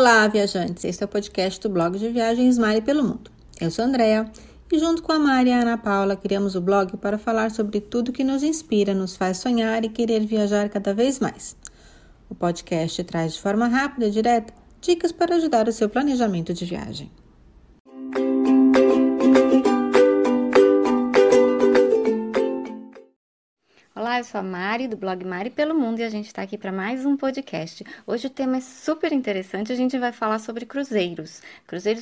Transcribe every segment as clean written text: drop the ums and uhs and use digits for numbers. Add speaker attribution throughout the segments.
Speaker 1: Olá, viajantes! Este é o podcast do blog de viagens Mari pelo Mundo. Eu sou a Andrea e junto com a Mari e a Ana Paula criamos o blog para falar sobre tudo que nos inspira, nos faz sonhar e querer viajar cada vez mais. O podcast traz de forma rápida e direta dicas para ajudar o seu planejamento de viagem.
Speaker 2: Olá, eu sou a Mari, do blog Mari pelo Mundo, e a gente está aqui para mais um podcast. Hoje o tema é super interessante, a gente vai falar sobre cruzeiros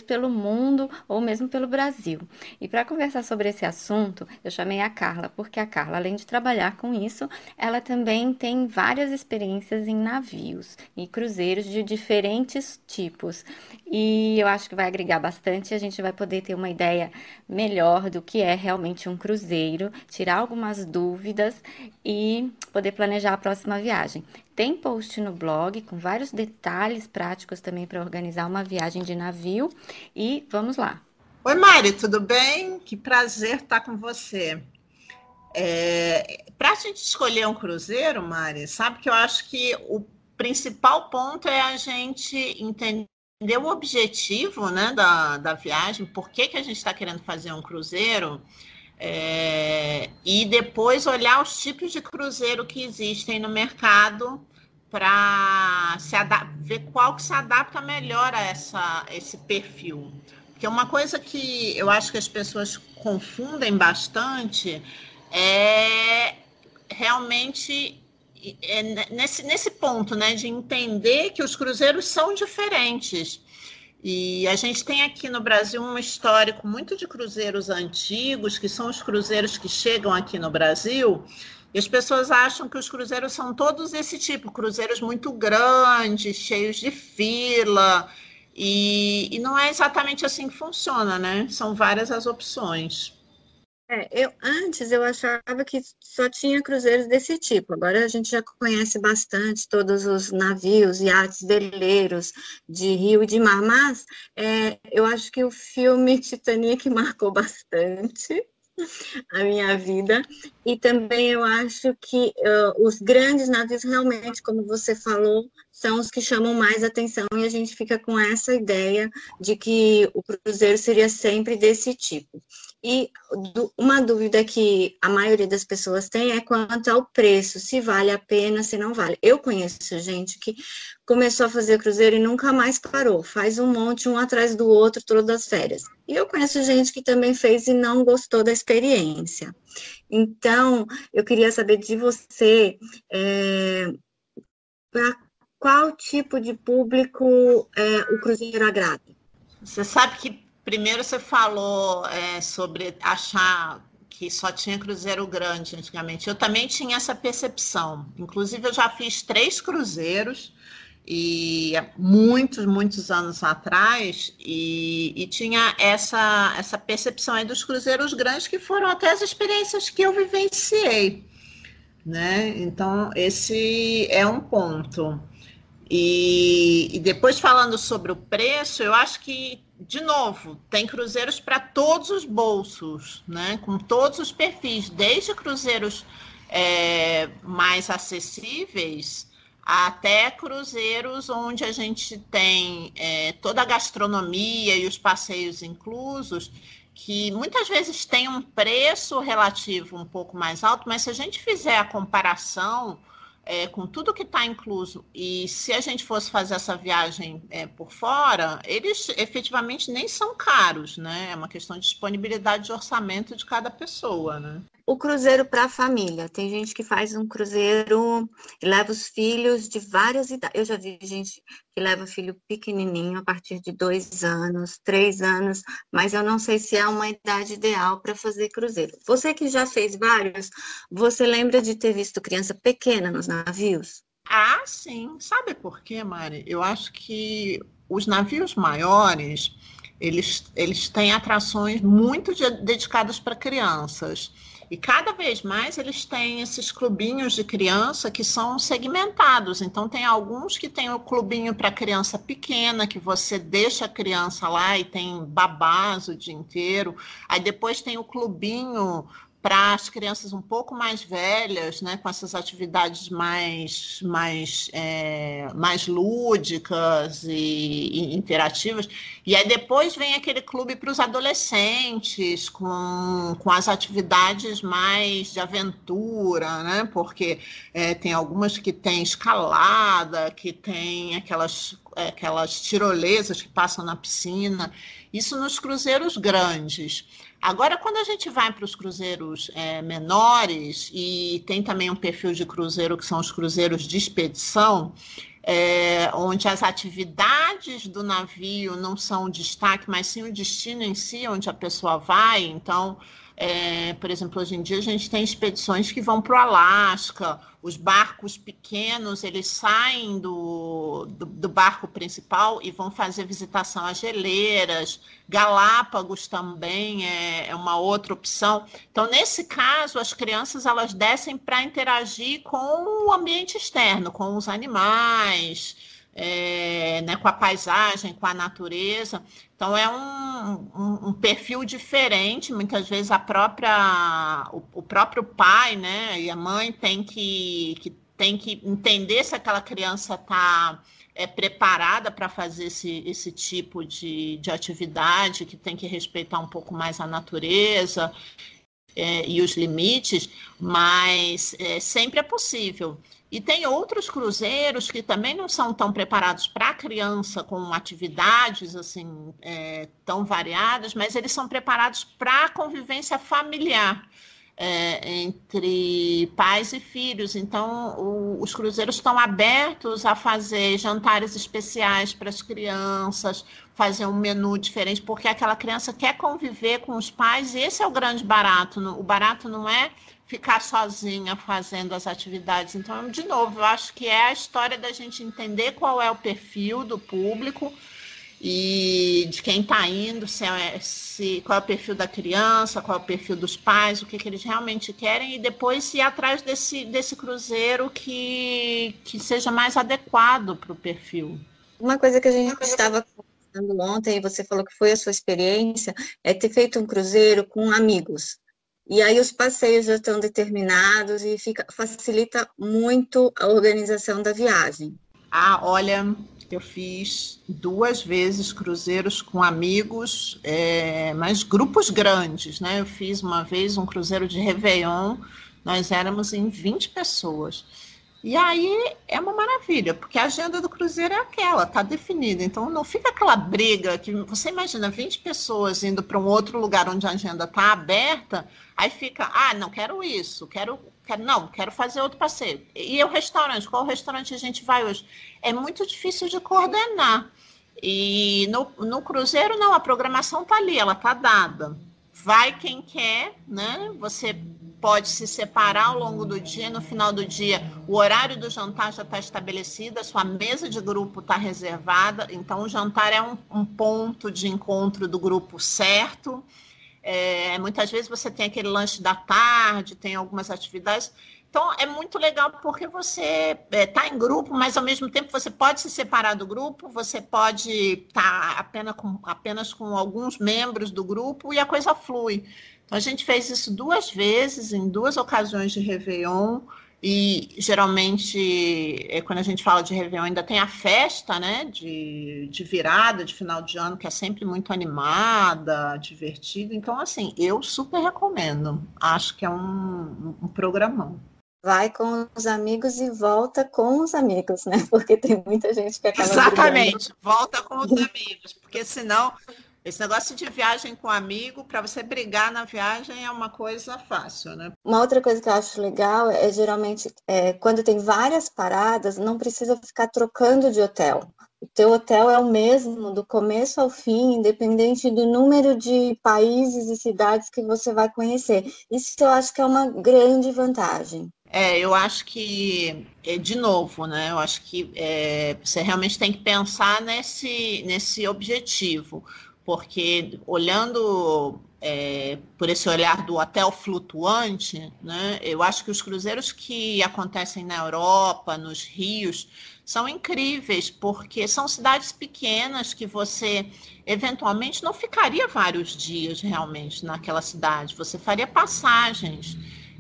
Speaker 2: pelo mundo ou mesmo pelo Brasil. E para conversar sobre esse assunto, eu chamei a Carla, porque a Carla, além de trabalhar com isso, ela também tem várias experiências em navios e cruzeiros de diferentes tipos. E eu acho que vai agregar bastante e a gente vai poder ter uma ideia melhor do que é realmente um cruzeiro, tirar algumas dúvidas e poder planejar a próxima viagem. Tem post no blog com vários detalhes práticos também para organizar uma viagem de navio e vamos lá.
Speaker 3: Oi, Mari, tudo bem? Que prazer estar com você. Para a gente escolher um cruzeiro, Mari, sabe que eu acho que o principal ponto é a gente entender o objetivo, né, da viagem, por que a gente está querendo fazer um cruzeiro. E depois olhar os tipos de cruzeiro que existem no mercado para ver qual que se adapta melhor a esse perfil. Porque uma coisa que eu acho que as pessoas confundem bastante é realmente nesse ponto, né, de entender que os cruzeiros são diferentes. E a gente tem aqui no Brasil um histórico muito de cruzeiros antigos, que são os cruzeiros que chegam aqui no Brasil, e as pessoas acham que os cruzeiros são todos desse tipo, cruzeiros muito grandes, cheios de fila, e não é exatamente assim que funciona, né? São várias as opções.
Speaker 2: Antes eu achava que só tinha cruzeiros desse tipo, agora a gente já conhece bastante todos os navios, iates, veleiros de rio e de mar, mas eu acho que o filme Titanic marcou bastante a minha vida, e também eu acho que os grandes navios realmente, como você falou, são os que chamam mais atenção, e a gente fica com essa ideia de que o cruzeiro seria sempre desse tipo. E uma dúvida que a maioria das pessoas tem é quanto ao preço, se vale a pena, se não vale. Eu conheço gente que começou a fazer cruzeiro e nunca mais parou, faz um monte, um atrás do outro, todas as férias. E eu conheço gente que também fez e não gostou da experiência. Então, eu queria saber de você, para qual tipo de público o cruzeiro agrada?
Speaker 3: Você sabe que primeiro você falou sobre achar que só tinha cruzeiro grande antigamente. Eu também tinha essa percepção. Inclusive, eu já fiz 3 cruzeiros, e muitos anos atrás, e tinha essa percepção aí dos cruzeiros grandes, que foram até as experiências que eu vivenciei, né? Então, esse é um ponto. E depois, falando sobre o preço, eu acho que, de novo, tem cruzeiros para todos os bolsos, né? Com todos os perfis, desde cruzeiros mais acessíveis até cruzeiros onde a gente tem toda a gastronomia e os passeios inclusos, que muitas vezes tem um preço relativo um pouco mais alto, mas se a gente fizer a comparação com tudo que está incluso, e se a gente fosse fazer essa viagem por fora, eles efetivamente nem são caros, né? É uma questão de disponibilidade de orçamento de cada pessoa, né?
Speaker 2: O cruzeiro para a família. Tem gente que faz um cruzeiro e leva os filhos de várias idades. Eu já vi gente que leva filho pequenininho, a partir de 2 anos, 3 anos, mas eu não sei se é uma idade ideal para fazer cruzeiro. Você que já fez vários, você lembra de ter visto criança pequena nos navios?
Speaker 3: Ah, sim. Sabe por quê, Mari? Eu acho que os navios maiores, eles têm atrações muito dedicadas para crianças. E cada vez mais eles têm esses clubinhos de criança que são segmentados. Então, tem alguns que tem o clubinho para criança pequena, que você deixa a criança lá e tem babás o dia inteiro. Aí depois tem o clubinho para as crianças um pouco mais velhas, né, com essas atividades mais lúdicas e interativas. E aí depois vem aquele clube para os adolescentes, com as atividades mais de aventura, né, porque tem algumas que tem escalada, que tem aquelas tirolesas que passam na piscina. Isso nos cruzeiros grandes. Agora, quando a gente vai para os cruzeiros menores, e tem também um perfil de cruzeiro que são os cruzeiros de expedição, onde as atividades do navio não são o destaque, mas sim o destino em si, onde a pessoa vai. Então, por exemplo, hoje em dia a gente tem expedições que vão para o Alasca. Os barcos pequenos, eles saem do barco principal e vão fazer visitação às geleiras. Galápagos também é uma outra opção. Então, nesse caso, as crianças elas descem para interagir com o ambiente externo, com os animais, né, com a paisagem, com a natureza. Então, é um perfil diferente. Muitas vezes o próprio pai, né, e a mãe tem que entender se aquela criança está preparada para fazer esse tipo de atividade, que tem que respeitar um pouco mais a natureza e os limites, mas sempre é possível. E tem outros cruzeiros que também não são tão preparados para a criança, com atividades assim, tão variadas, mas eles são preparados para a convivência familiar entre pais e filhos. Então, os cruzeiros estão abertos a fazer jantares especiais para as crianças, fazer um menu diferente, porque aquela criança quer conviver com os pais, e esse é o grande barato. O barato não é ficar sozinha fazendo as atividades. Então, de novo, eu acho que é a história da gente entender qual é o perfil do público e de quem está indo, qual é o perfil da criança, qual é o perfil dos pais, o que eles realmente querem, e depois ir atrás desse cruzeiro que seja mais adequado para o perfil.
Speaker 2: Uma coisa que a gente estava conversando ontem, e você falou que foi a sua experiência, é ter feito um cruzeiro com amigos. E aí os passeios já estão determinados e facilita muito a organização da viagem.
Speaker 3: Olha, eu fiz 2 vezes cruzeiros com amigos, mas grupos grandes, né? Eu fiz uma vez um cruzeiro de Réveillon, nós éramos em 20 pessoas. E aí é uma maravilha, porque a agenda do cruzeiro é aquela, está definida. Então não fica aquela briga que você imagina 20 pessoas indo para um outro lugar onde a agenda está aberta, aí fica, não quero isso, quero fazer outro passeio. E o restaurante, qual restaurante a gente vai hoje? É muito difícil de coordenar. E no cruzeiro não, a programação está ali, ela está dada. Vai quem quer, né? Você pode se separar ao longo do dia, no final do dia o horário do jantar já está estabelecido, a sua mesa de grupo está reservada, então o jantar é um ponto de encontro do grupo certo. Muitas vezes você tem aquele lanche da tarde, tem algumas atividades. Então, é muito legal porque você está em grupo, mas ao mesmo tempo você pode se separar do grupo, você pode estar apenas com alguns membros do grupo e a coisa flui. Então, a gente fez isso 2 vezes, em 2 ocasiões de Réveillon, e geralmente, quando a gente fala de Réveillon, ainda tem a festa, né, de virada, de final de ano, que é sempre muito animada, divertida. Então, assim, eu super recomendo. Acho que é um programão.
Speaker 2: Vai com os amigos e volta com os amigos, né? Porque tem muita gente que acaba
Speaker 3: Exatamente,
Speaker 2: brigando.
Speaker 3: volta com os amigos, porque senão esse negócio de viagem com amigo, para você brigar na viagem é uma coisa fácil, né?
Speaker 2: Uma outra coisa que eu acho legal geralmente, quando tem várias paradas, não precisa ficar trocando de hotel. O teu hotel é o mesmo do começo ao fim, independente do número de países e cidades que você vai conhecer. Isso eu acho que é uma grande vantagem.
Speaker 3: Eu acho que, de novo, né? Eu acho que você realmente tem que pensar nesse objetivo. porque olhando por esse olhar do hotel flutuante, né, eu acho que os cruzeiros que acontecem na Europa, nos rios, são incríveis, porque são cidades pequenas que você eventualmente não ficaria vários dias realmente naquela cidade, você faria passagens.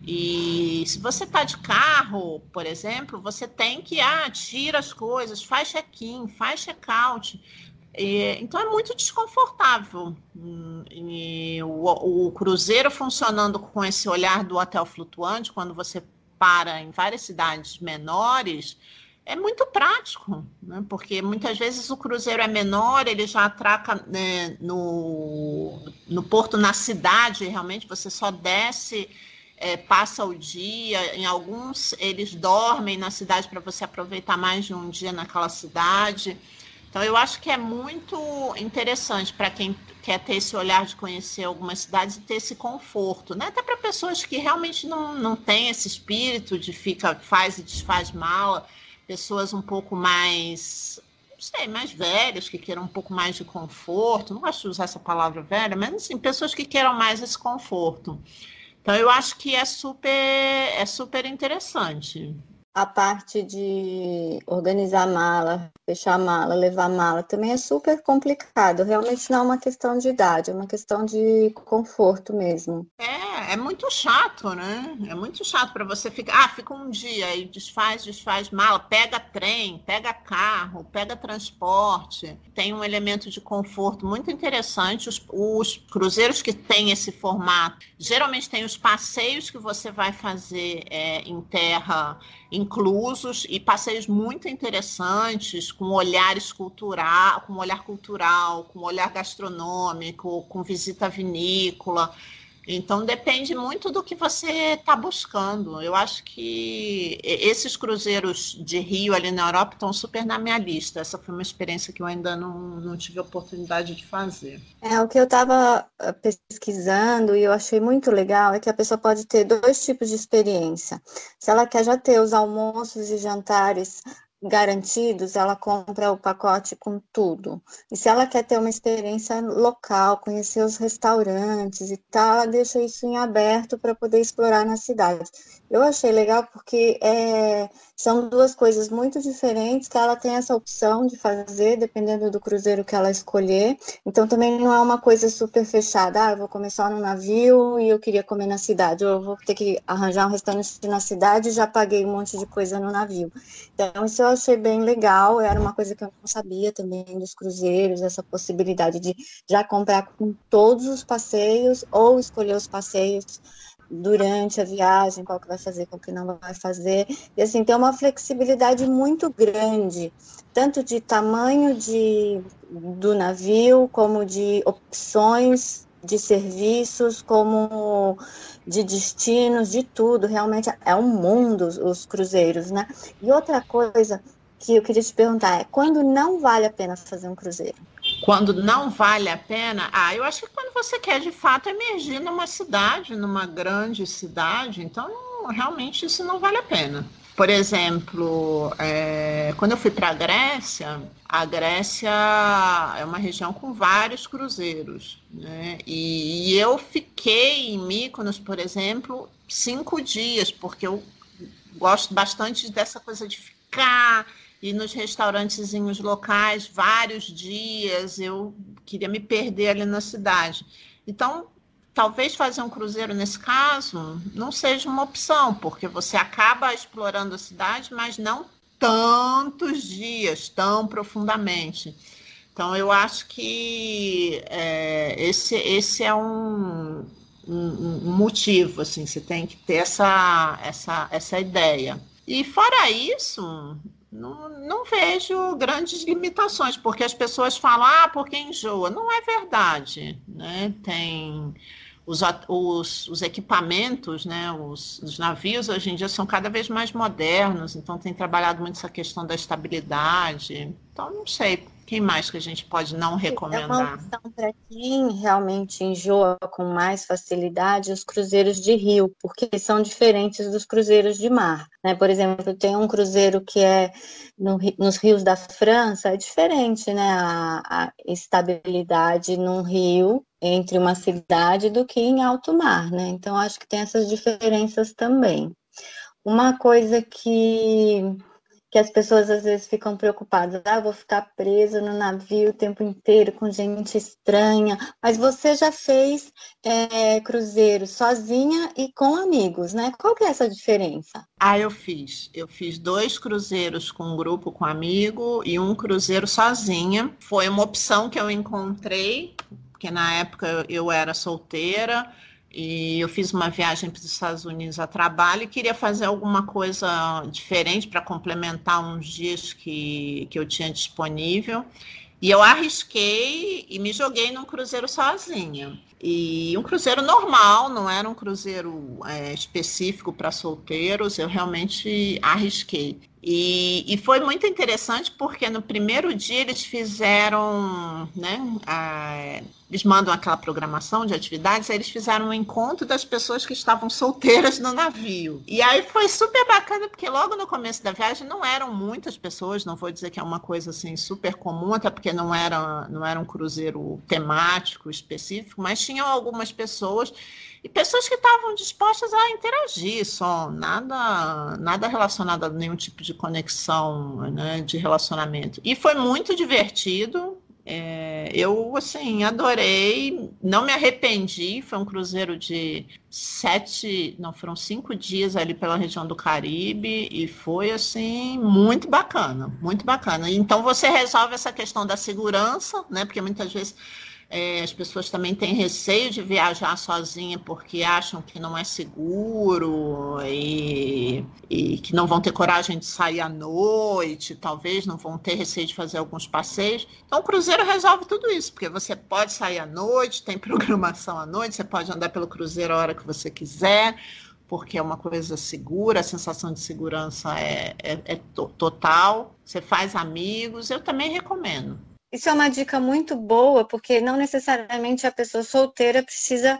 Speaker 3: E se você está de carro, por exemplo, você tem que tira as coisas, faz check-in, faz check-out. Então é muito desconfortável. E o cruzeiro funcionando com esse olhar do hotel flutuante, quando você para em várias cidades menores, é muito prático, né? Porque muitas vezes o cruzeiro é menor, ele já atraca, né, no porto, na cidade, realmente você só desce, passa o dia. Em alguns eles dormem na cidade para você aproveitar mais de um dia naquela cidade. Então, eu acho que é muito interessante para quem quer ter esse olhar de conhecer algumas cidades e ter esse conforto, né? Até para pessoas que realmente não têm esse espírito de faz e desfaz mala, pessoas um pouco mais, não sei, mais velhas, que queiram um pouco mais de conforto. Não gosto de usar essa palavra velha, mas assim, pessoas que queiram mais esse conforto. Então, eu acho que é super interessante.
Speaker 2: A parte de organizar a mala, fechar a mala, levar a mala, também é super complicado. Realmente não é uma questão de idade, é uma questão de conforto mesmo.
Speaker 3: É muito chato, né? É muito chato para você ficar. Fica um dia e desfaz mala, pega trem, pega carro, pega transporte. Tem um elemento de conforto muito interessante. Os cruzeiros que têm esse formato, geralmente tem os passeios que você vai fazer em terra inclusos, e passeios muito interessantes, com olhares cultural, com olhar cultural, com olhar gastronômico, com visita à vinícola. Então, depende muito do que você está buscando. Eu acho que esses cruzeiros de Rio ali na Europa estão super na minha lista. Essa foi uma experiência que eu ainda não tive a oportunidade de fazer.
Speaker 2: O que eu estava pesquisando e eu achei muito legal é que a pessoa pode ter 2 tipos de experiência. Se ela quer já ter os almoços e jantares garantidos, ela compra o pacote com tudo. E se ela quer ter uma experiência local, conhecer os restaurantes e tal, ela deixa isso em aberto para poder explorar na cidade. Eu achei legal porque são 2 coisas muito diferentes que ela tem essa opção de fazer, dependendo do cruzeiro que ela escolher. Então, também não é uma coisa super fechada. Eu vou comer só no navio e eu queria comer na cidade. Ou eu vou ter que arranjar um restaurante na cidade e já paguei um monte de coisa no navio. Então, isso eu achei bem legal. Era uma coisa que eu não sabia também dos cruzeiros, essa possibilidade de já comprar com todos os passeios ou escolher os passeios durante a viagem, qual que vai fazer, qual que não vai fazer. E assim, tem uma flexibilidade muito grande, tanto de tamanho do navio, como de opções de serviços, como de destinos, de tudo. Realmente é um mundo os cruzeiros, né? E outra coisa que eu queria te perguntar é quando não vale a pena fazer um cruzeiro?
Speaker 3: Quando não vale a pena, eu acho que quando você quer de fato emergir numa cidade, numa grande cidade, então realmente isso não vale a pena. Por exemplo, quando eu fui para a Grécia é uma região com vários cruzeiros, né? E eu fiquei em Mykonos, por exemplo, 5 dias, porque eu gosto bastante dessa coisa de ficar e nos restaurantezinhos locais vários dias. Eu queria me perder ali na cidade. Então, talvez fazer um cruzeiro nesse caso não seja uma opção, porque você acaba explorando a cidade, mas não tantos dias, tão profundamente. Então, eu acho que esse é um motivo, assim, você tem que ter essa ideia. E fora isso, não vejo grandes limitações, porque as pessoas falam, porque enjoa. Não é verdade, né? Tem os equipamentos, né? Os navios hoje em dia são cada vez mais modernos, então tem trabalhado muito essa questão da estabilidade. Então, não sei, Quem mais que a gente pode não
Speaker 2: É uma
Speaker 3: recomendar?
Speaker 2: opção para quem realmente enjoa com mais facilidade os cruzeiros de rio, porque são diferentes dos cruzeiros de mar, né? Por exemplo, tem um cruzeiro que é nos rios da França, é diferente, né? A estabilidade num rio entre uma cidade do que em alto mar, né? Então, acho que tem essas diferenças também. Uma coisa que as pessoas às vezes ficam preocupadas, vou ficar presa no navio o tempo inteiro com gente estranha, mas você já fez cruzeiro sozinha e com amigos, né? Qual que é essa diferença?
Speaker 3: Eu fiz 2 cruzeiros com um grupo, com amigo, e um cruzeiro sozinha. Foi uma opção que eu encontrei, porque na época eu era solteira, e eu fiz uma viagem para os Estados Unidos a trabalho e queria fazer alguma coisa diferente para complementar uns dias que eu tinha disponível. E eu arrisquei e me joguei num cruzeiro sozinha. E um cruzeiro normal, não era um cruzeiro específico para solteiros, eu realmente arrisquei. E foi muito interessante porque no primeiro dia eles fizeram, né, eles mandam aquela programação de atividades, aí eles fizeram um encontro das pessoas que estavam solteiras no navio. E aí foi super bacana, porque logo no começo da viagem não eram muitas pessoas, não vou dizer que é uma coisa assim super comum, até porque não era um cruzeiro temático específico, mas tinham algumas pessoas, e pessoas que estavam dispostas a interagir só, nada relacionado a nenhum tipo de conexão, né, de relacionamento. E foi muito divertido. Eu, assim, adorei, não me arrependi. Foi um cruzeiro de foram 5 dias ali pela região do Caribe e foi, assim, muito bacana, muito bacana. Então, você resolve essa questão da segurança, né, porque muitas vezes as pessoas também têm receio de viajar sozinha porque acham que não é seguro e que não vão ter coragem de sair à noite, talvez não vão ter receio de fazer alguns passeios. Então, o cruzeiro resolve tudo isso, porque você pode sair à noite, tem programação à noite, você pode andar pelo cruzeiro a hora que você quiser, porque é uma coisa segura, a sensação de segurança é total. Você faz amigos, eu também recomendo.
Speaker 2: Isso é uma dica muito boa, porque não necessariamente a pessoa solteira precisa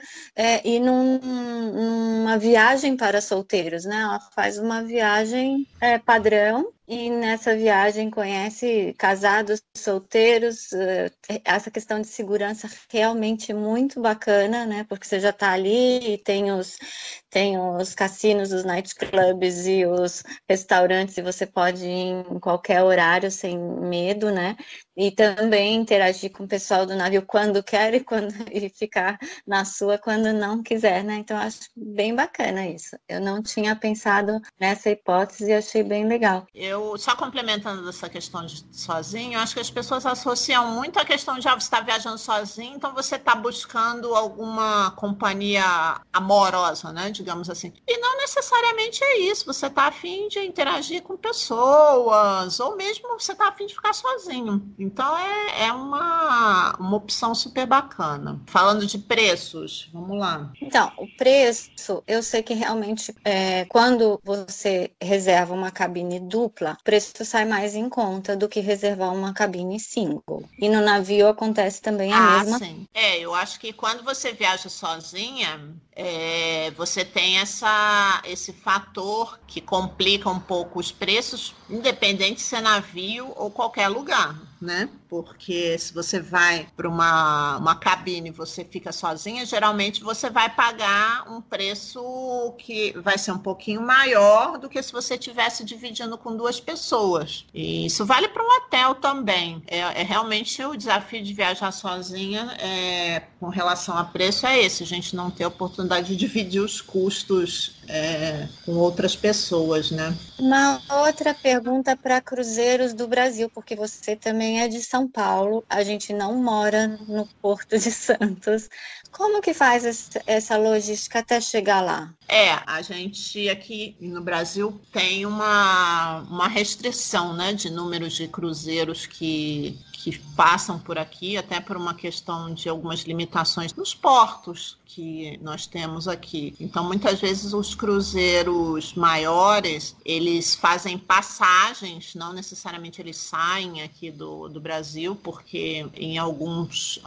Speaker 2: ir numa viagem para solteiros, né? Ela faz uma viagem padrão e nessa viagem conhece casados, solteiros. Essa questão de segurança realmente é muito bacana, né? Porque você já está ali e tem os cassinos, os nightclubs e os restaurantes e você pode ir em qualquer horário sem medo, né? E também interagir com o pessoal do navio quando quer e ficar na sua quando não quiser, né? Então, acho bem bacana isso. Eu não tinha pensado nessa hipótese e achei bem legal.
Speaker 3: Eu, só complementando essa questão de sozinho, eu acho que as pessoas associam muito a questão de você estar viajando sozinho, então você está buscando alguma companhia amorosa, né? Digamos assim. E não necessariamente é isso. Você está a fim de interagir com pessoas, ou mesmo você está a fim de ficar sozinho. Então, é uma opção super bacana. Falando de preços, vamos lá.
Speaker 2: Então, o preço, eu sei que realmente, quando você reserva uma cabine dupla, o preço sai mais em conta do que reservar uma cabine single. E no navio acontece também a mesma.
Speaker 3: Sim. Eu acho que quando você viaja sozinha, você tem esse fator que complica um pouco os preços, independente se é navio ou qualquer lugar, né? Porque se você vai para uma cabine e você fica sozinha, geralmente você vai pagar um preço que vai ser um pouquinho maior do que se você estivesse dividindo com 2 pessoas. E isso vale para um hotel também. Realmente o desafio de viajar sozinha com relação a preço é esse, a gente não ter a oportunidade de dividir os custos com outras pessoas, né?
Speaker 2: Uma outra pergunta para cruzeiros do Brasil, porque você também é de São Paulo, a gente não mora no Porto de Santos. Como que faz essa logística até chegar lá?
Speaker 3: A gente aqui no Brasil tem uma restrição, né, de números de cruzeiros que passam por aqui, até por uma questão de algumas limitações nos portos que nós temos aqui. Então, muitas vezes, os cruzeiros maiores, eles fazem passagens, não necessariamente eles saem aqui do Brasil, porque em alguns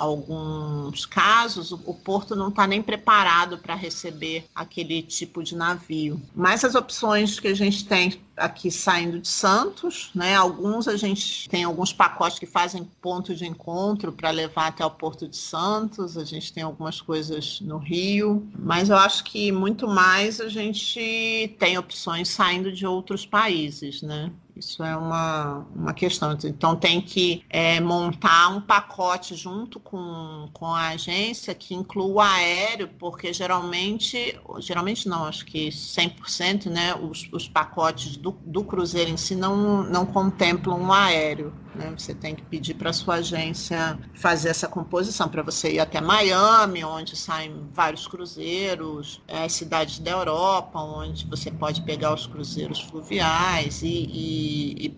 Speaker 3: casos, o porto não está nem preparado para receber aquele tipo de navio. Mas as opções que a gente tem aqui saindo de Santos, né? A gente tem alguns pacotes que fazem ponto de encontro para levar até o Porto de Santos, a gente tem algumas coisas no Rio, mas eu acho que muito mais a gente tem opções saindo de outros países, né? Isso é uma questão. Então, tem que montar um pacote junto com a agência que inclua o aéreo, porque geralmente não, acho que 100%, né, os pacotes do cruzeiro em si não contemplam o aéreo. Né? Você tem que pedir para a sua agência fazer essa composição, para você ir até Miami, onde saem vários cruzeiros, as cidades da Europa, onde você pode pegar os cruzeiros fluviais e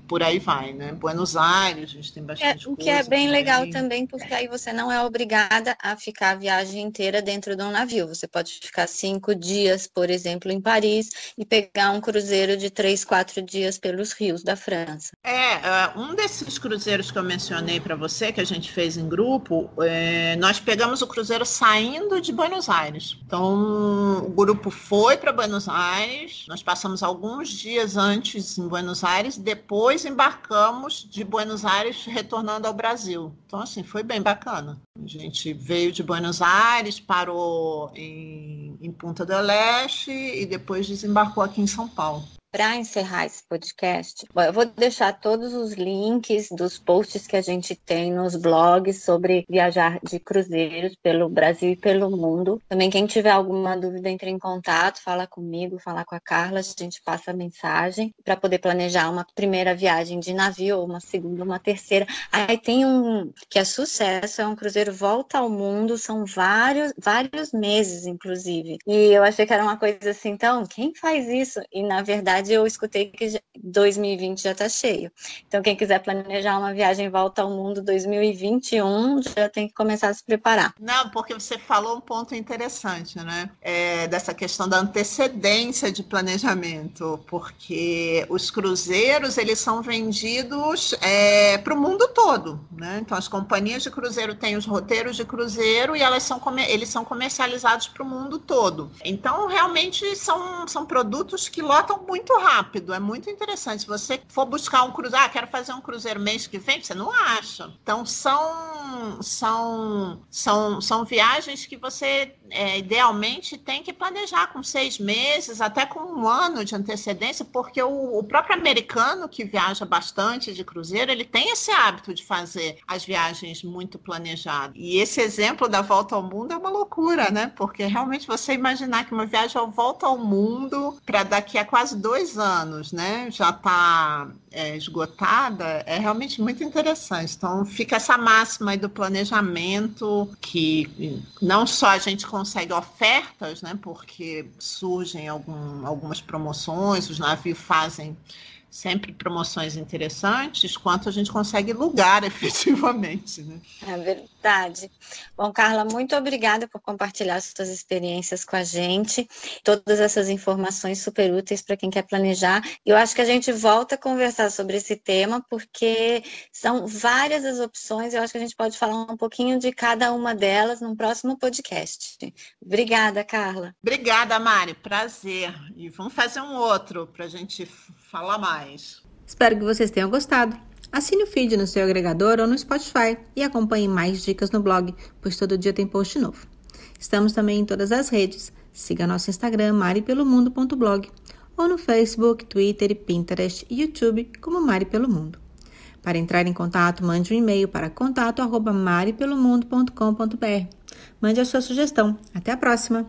Speaker 3: por aí vai, né? Buenos Aires, a gente tem bastante coisa.
Speaker 2: O que é bem legal também, porque aí você não é obrigada a ficar a viagem inteira dentro de um navio. Você pode ficar 5 dias, por exemplo, em Paris e pegar um cruzeiro de 3, 4 dias pelos rios da França.
Speaker 3: Um desses cruzeiros que eu mencionei para você, que a gente fez em grupo, nós pegamos o cruzeiro saindo de Buenos Aires. Então, o grupo foi para Buenos Aires, nós passamos alguns dias antes em Buenos Aires, depois embarcamos de Buenos Aires retornando ao Brasil. Então, assim, foi bem bacana. A gente veio de Buenos Aires, parou em Punta del Este e depois desembarcou aqui em São Paulo.
Speaker 2: Para encerrar esse podcast, eu vou deixar todos os links dos posts que a gente tem nos blogs sobre viajar de cruzeiros pelo Brasil e pelo mundo. Também quem tiver alguma dúvida, entre em contato, fala comigo, fala com a Carla, a gente passa a mensagem para poder planejar uma primeira viagem de navio, ou uma segunda, uma terceira. Aí tem um que é sucesso, é um cruzeiro volta ao mundo, são vários meses, inclusive. E eu achei que era uma coisa assim, então, quem faz isso? E na verdade eu escutei que 2020 já está cheio. Então, quem quiser planejar uma viagem volta ao mundo 2021, já tem que começar a se preparar.
Speaker 3: Não, porque você falou um ponto interessante, né? Dessa questão da antecedência de planejamento, porque os cruzeiros, eles são vendidos para o mundo todo, né? Então, as companhias de cruzeiro têm os roteiros de cruzeiro e eles são comercializados para o mundo todo. Então, realmente, são produtos que lotam muito rápido, é muito interessante. Se você for buscar um cruzeiro, quero fazer um cruzeiro mês que vem, você não acha. Então, são viagens que você idealmente tem que planejar com 6 meses, até com 1 ano de antecedência, porque o próprio americano que viaja bastante de cruzeiro, ele tem esse hábito de fazer as viagens muito planejadas. E esse exemplo da volta ao mundo é uma loucura, né? Porque realmente você imaginar que uma viagem volta ao mundo para daqui a quase 2 anos, né, já está esgotada, é realmente muito interessante. Então, fica essa máxima aí do planejamento, que não só a gente consegue ofertas, né, porque surgem algumas promoções, os navios fazem sempre promoções interessantes, quanto a gente consegue lugar efetivamente, né?
Speaker 2: É verdade. Bom, Carla, muito obrigada por compartilhar suas experiências com a gente, todas essas informações super úteis para quem quer planejar. E eu acho que a gente volta a conversar sobre esse tema, porque são várias as opções, eu acho que a gente pode falar um pouquinho de cada uma delas num próximo podcast. Obrigada, Carla.
Speaker 3: Obrigada, Mari, prazer. E vamos fazer um outro para a gente falar mais.
Speaker 1: Espero que vocês tenham gostado. Assine o feed no seu agregador ou no Spotify e acompanhe mais dicas no blog, pois todo dia tem post novo. Estamos também em todas as redes. Siga nosso Instagram, maripelomundo.blog, ou no Facebook, Twitter, Pinterest e YouTube como Mari Pelo Mundo. Para entrar em contato, mande um e-mail para contato@maripelomundo.com.br. Mande a sua sugestão. Até a próxima!